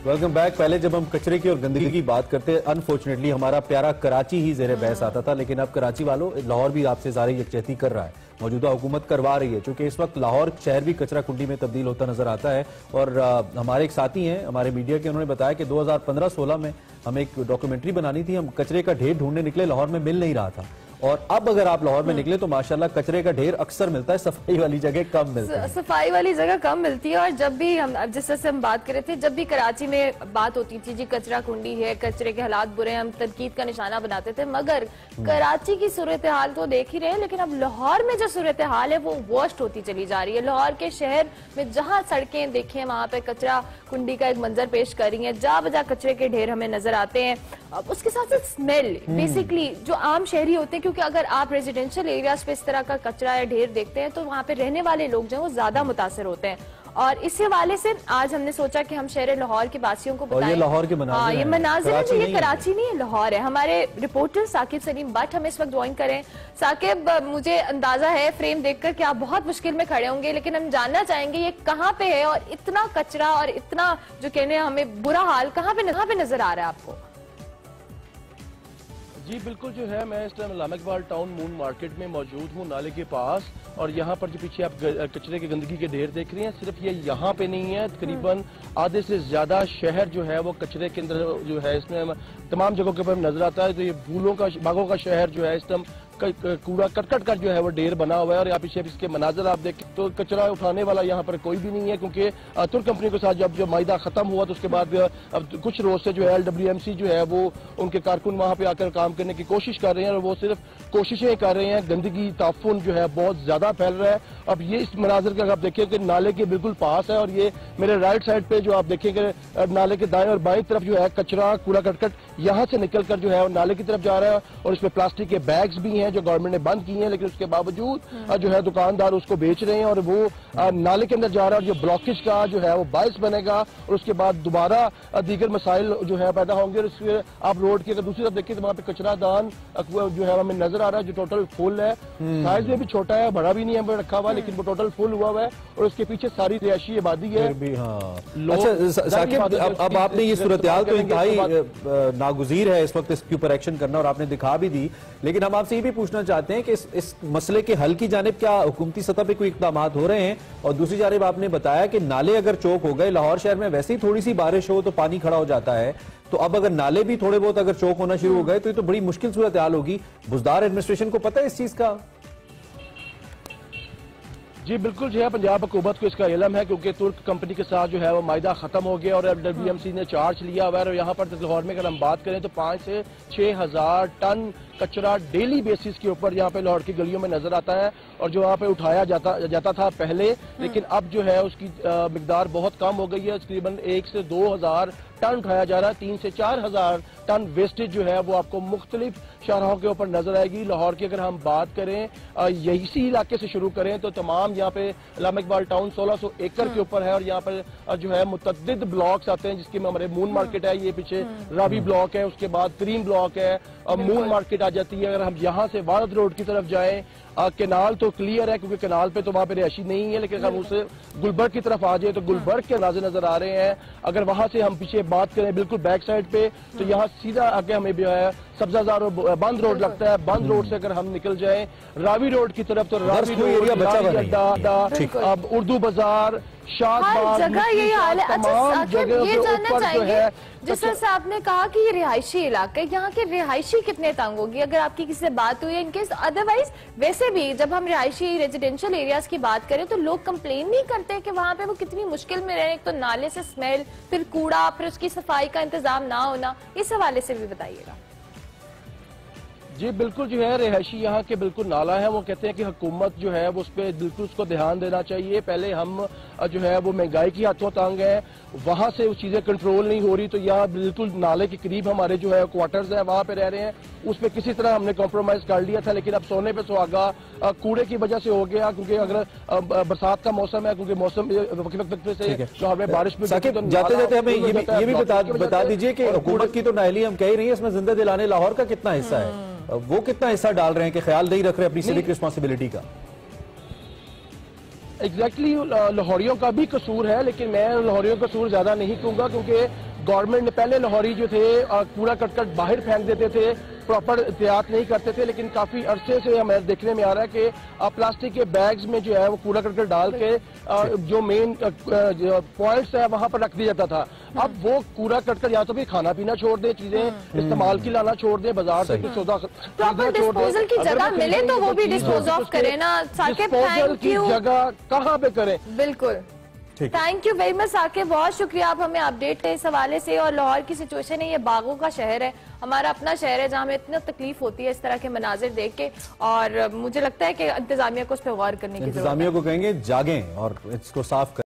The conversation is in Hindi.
Welcome back. पहले जब हम कचरे की और गंदगी की बात करते हैं, अनफॉर्चुनेटली हमारा प्यारा कराची ही जेर बहस आता था, लेकिन अब कराची वालों लाहौर भी आपसे ज़्यादा यकजहती कर रहा है। मौजूदा हुकूमत करवा रही है, क्योंकि इस वक्त लाहौर शहर भी कचरा कुंडी में तब्दील होता नजर आता है। और हमारे एक साथी हैं हमारे मीडिया के, उन्होंने बताया कि 2015-16 में हम एक डॉक्यूमेंट्री बनानी थी, हम कचरे का ढेर ढूंढने निकले, लाहौर में मिल नहीं रहा था। और अब अगर आप लाहौर में निकले तो माशाल्लाह कचरे का ढेर अक्सर मिलता है, सफाई वाली जगह कम मिलती है। सफाई वाली जगह कम मिलती है। और जब भी हम जिस से हम बात कर रहे थे, जब भी कराची में बात होती थी जी कचरा कुंडी है, कचरे के हालात बुरे हैं, हम तनकीद का निशाना बनाते थे। मगर कराची की सूरत हाल तो देख ही रहे हैं, लेकिन अब लाहौर में जो सूरत हाल है वो वर्स्ट होती चली जा रही है। लाहौर के शहर में जहाँ सड़कें देखें वहां पे कचरा कुंडी का एक मंजर पेश कर रही है, जा बजा कचरे के ढेर हमें नजर आते हैं। उसके साथ साथ स्मेल, बेसिकली जो आम शहरी होते हैं, क्योंकि अगर आप रेजिडेंशियल एरियाज पे इस तरह का कचरा या ढेर देखते हैं तो वहां पे रहने वाले लोग जो है वो ज्यादा मुतासर होते हैं। और इस हवाले से आज हमने सोचा कि हम शहर लाहौर के वासियों को बताएं। ये लाहौर के मनाज़िर ये मनाज़िर है, ये कराची नहीं है, लाहौर है। हमारे रिपोर्टर साकिब सलीम बट हमें इस वक्त ज्वाइन करें। साकिब, मुझे अंदाजा है फ्रेम देखकर कि आप बहुत मुश्किल में खड़े होंगे, लेकिन हम जानना चाहेंगे ये कहाँ पे है और इतना कचरा और इतना जो कहने हमें बुरा हाल कहाँ पे नजर आ रहा है आपको? जी बिल्कुल, जो है मैं इस टाइम इस्लाम इकबाल टाउन मून मार्केट में मौजूद हूँ, नाले के पास। और यहाँ पर जो पीछे आप कचरे की गंदगी के ढेर देख रहे हैं, सिर्फ ये यहाँ पे नहीं है, तकरीबन आधे से ज्यादा शहर जो है वो कचरे के अंदर जो है, इसमें तमाम जगहों के ऊपर नजर आता है। तो ये फूलों का बागों का शहर जो है, इस टाइम कूड़ा कट जो है वो ढेर बना हुआ है। और यहाँ पीछे इसके मनाजर आप देखें तो कचरा उठाने वाला यहाँ पर कोई भी नहीं है, क्योंकि तुर्क कंपनी के साथ जब मायदा खत्म हुआ तो उसके बाद अब कुछ रोज से जो है LWMC जो है वो उनके कारकुन वहाँ पे आकर काम करने की कोशिश कर रहे हैं, और वो सिर्फ कोशिशें कर रहे हैं। गंदगी ताफुन जो है बहुत ज्यादा फैल रहा है। अब ये इस मनाजर का आप देखिए कि नाले के बिल्कुल पास है, और ये मेरे राइट साइड पे जो आप देखेंगे नाले के दाएं और बाएं तरफ जो है कचरा कूड़ा करकट यहाँ से निकल कर जो है नाले की तरफ जा रहा है। और इसमें प्लास्टिक के बैग्स भी हैं जो गवर्नमेंट ने बंद किए हैं, लेकिन उसके बावजूद जो है दुकानदार उसको बेच रहे हैं, और वो नाले के अंदर जा रहा है। और जो ब्लॉकेज का जो है वो बायस बनेगा, और उसके बाद दोबारा दीगर मसाइल जो है पैदा होंगे। और इसके आप रोड की अगर दूसरी तरफ देखिए तो वहाँ पे कचरा दान जो है हमें नजर आ रहा है, जो टोटल फुल है, साइज में भी छोटा है, बड़ा भी नहीं है रखा हुआ, लेकिन वो टोटल फुल हुआ हुआ है। और उसके पीछे सारी रिहायशी आबादी है। अच्छा साकिब, अब आपने ये सूरत हाल तो इंतहाई नागुज़ीर है इस वक्त इसके ऊपर एक्शन करना, और आपने दिखा भी दी, लेकिन हम आपसे ये भी पूछना चाहते हैं कि इस मसले के हल की जानिब क्या हुकूमती सतह पे कोई इक़दाम हो रहे हैं? और दूसरी जानिब आपने बताया कि नाले अगर चौक हो गए, लाहौर शहर में वैसे ही थोड़ी सी बारिश हो तो पानी खड़ा हो जाता है, तो अब अगर नाले भी थोड़े बहुत अगर चौक होना शुरू हो गए तो ये तो बड़ी मुश्किल सूरत हाल होगी। बुज़दार एडमिनिस्ट्रेशन को पता है इस चीज का? जी बिल्कुल, जो है पंजाब हुकूमत को इसका इल्म है, क्योंकि तुर्क कंपनी के साथ जो है वो मायदा खत्म हो गया और LWMC ने चार्ज लिया हुआ है। और यहाँ पर लाहौर में अगर हम बात करें तो 5 से 6 हजार टन कचरा डेली बेसिस के ऊपर यहाँ पे लाहौर की गलियों में नजर आता है, और जो यहाँ पे उठाया जाता था पहले, लेकिन अब जो है उसकी मिकदार बहुत कम हो गई है। तकरीबन 1 से 2 हजार टन उठाया जा रहा है। 3 से 4 हजार टन वेस्टेज जो है वो आपको मुख्तलिफ शाहराहों के ऊपर नजर आएगी। लाहौर की अगर हम बात करें इसी इलाके से शुरू करें तो तमाम यहाँ पे इस्लाम इकबाल टाउन 1600 एकड़ के ऊपर है, और यहाँ पर जो है मुतअद्दिद ब्लॉक्स आते हैं, जिसके में हमारे मून मार्केट है, ये पीछे रावी ब्लॉक है, उसके बाद करीम ब्लॉक है, मून मार्केट आ जाती है। अगर हम यहाँ से वारद रोड की तरफ जाएं, केनाल तो क्लियर है क्योंकि केनाल पे तो वहां पे रिहायशी नहीं है, लेकिन अगर हम उसे गुलबर्ग की तरफ आ जाए तो गुलबर्ग के अंदाजे नजर आ रहे हैं। अगर वहां से हम पीछे बात करें बिल्कुल बैक साइड पे, तो यहाँ सीधा आगे हमें भी है सब्जाजार और बंद रोड लगता है। बंद रोड से अगर हम निकल जाएं रावी रोड की तरफ तो रावी रोड, अब उर्दू बाजार, जगह यही हाल है। अच्छा साकिब, ये जानना चाहेंगे, जिस तरह से आपने कहा कि ये रिहायशी इलाका है, यहाँ के रिहायशी कितने तंग होगी अगर आपकी किसी से बात हुई है इनकेस? अदरवाइज वैसे भी जब हम रिहायशी रेजिडेंशियल एरियाज की बात करें तो लोग कंप्लेन नहीं करते कि वहाँ पे वो कितनी मुश्किल में रहे, एक तो नाले से स्मेल, फिर कूड़ा, फिर उसकी सफाई का इंतजाम ना होना, इस हवाले से भी बताइएगा। जी बिल्कुल, जो है रिहायशी यहाँ के बिल्कुल नाला है, वो कहते हैं कि हुकूमत जो है वो उस पर बिल्कुल उसको ध्यान देना चाहिए। पहले हम जो है वो महंगाई की हाथों तंग है, वहां से वो चीजें कंट्रोल नहीं हो रही, तो यहाँ बिल्कुल नाले के करीब हमारे जो है क्वार्टर्स है, वहां पे रह रहे हैं। उस पर किसी तरह हमने कॉम्प्रोमाइज कर लिया था, लेकिन अब सोने पे सुहागा कूड़े की वजह से हो गया, क्योंकि अगर बरसात का मौसम है, क्योंकि मौसम वक्त से जो हमें बारिश में जाते जाते हमें ये भी बता दीजिए कि हुकूमत की तो नाहली हम कह रही है, इसमें जिंदा दिलाने लाहौर का कितना हिस्सा है? वो कितना हिस्सा डाल रहे हैं कि ख्याल नहीं रख रहे अपनी सिविक रिस्पॉन्सिबिलिटी का? एग्जैक्टली लाहौरियों का भी कसूर है, लेकिन मैं लाहौरियों का कसूर ज्यादा नहीं कहूंगा, क्योंकि गवर्नमेंट ने पहले लाहौरी जो थे कूड़ा कटकट बाहर फेंक देते थे, प्रॉपर एहतियात नहीं करते थे, लेकिन काफी अरसे से हमें देखने में आ रहा है कि प्लास्टिक के बैग्स में जो है वो कूड़ा करकट डाल के जो मेन पॉइंट्स है वहां पर रख दिया जाता था। अब वो कूड़ा कटकर या तो भी खाना पीना छोड़ दे, चीजें इस्तेमाल की लाना छोड़ दे, बाजार से कुछ सौदा प्रॉपर डिस्पोजल की जगह मिले तो वो भी डिस्पोज ऑफ करें ना। Saqib thank you. जगह कहाँ पे करें? बिल्कुल, thank you very much Saqib, बहुत शुक्रिया आप हमें अपडेट है इस हवाले से। और लाहौर की सिचुएशन है, ये बागों का शहर है, हमारा अपना शहर है जहाँ हमें इतना तकलीफ होती है इस तरह के मनाजिर देख के। और मुझे लगता है कि इंतजामिया को उस पर गौर करने की जरूरत है। इंतजामिया को कहेंगे जागें और इसको साफ करें।